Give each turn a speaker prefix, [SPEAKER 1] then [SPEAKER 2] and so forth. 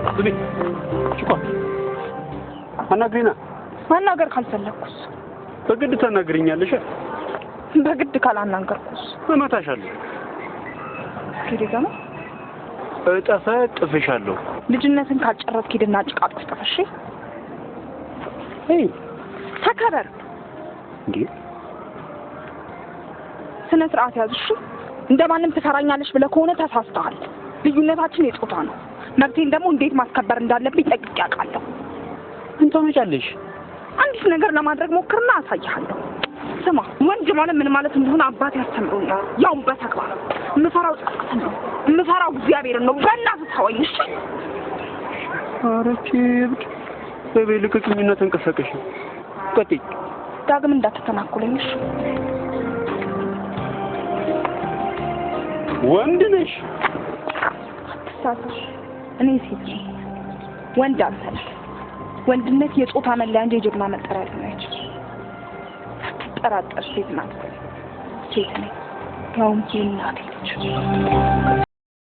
[SPEAKER 1] ዝም ጭቋ አናግሪና
[SPEAKER 2] ማናገር ካልፈለኩስ
[SPEAKER 1] በግድ ተናግሪኛለሽ
[SPEAKER 2] በግድ ካላናገርኩስ
[SPEAKER 1] እመታሻለሁ
[SPEAKER 2] ከደጋማ
[SPEAKER 1] ጥፍሻለሁ
[SPEAKER 2] ልጅነትን ካልጨረስክ ሄድና ጭቃ ጥፍሽ ተከበር
[SPEAKER 1] እንዴ
[SPEAKER 2] ስነ ስርዓት ያዝሽ እንደማንም ትፈራኛለሽ ብለህ ከሆነ ተሳስተሃል ልዩነታችን የጾታ ነው መብቴን ደግሞ እንዴት ማስከበር እንዳለብኝ ጠቅቄ አውቃለሁ
[SPEAKER 1] እንተመጫለሽ
[SPEAKER 2] አንዲት ነገር ለማድረግ ሞክርና አሳይሃለሁ ስማ ወንድ ማለት ምን ማለት እንደሆነ አባቴ ያስተምሩኛል ያው በተግባር ምፈራው ጻፍኩት ነው ምፈራው እግዚአብሔርን ነው በእናትህ ተወኝ እሺ
[SPEAKER 1] አረቺ በቤልክኝና ተንቀሳቀሽ ቀጥይ
[SPEAKER 2] ዳግም እንዳትተናኮለኝ እሺ
[SPEAKER 1] ወንድ ነሽ
[SPEAKER 2] አትሳሳሽ እኔ ሴት ነኝ ወንድ አንተ ወንድነት የጾታ መለያ እንጂ የጀግና መጠሪያ አይደለም ጠራጠር ሴት ናት ሴት ነኝ ያውም የእናቴ ልጅ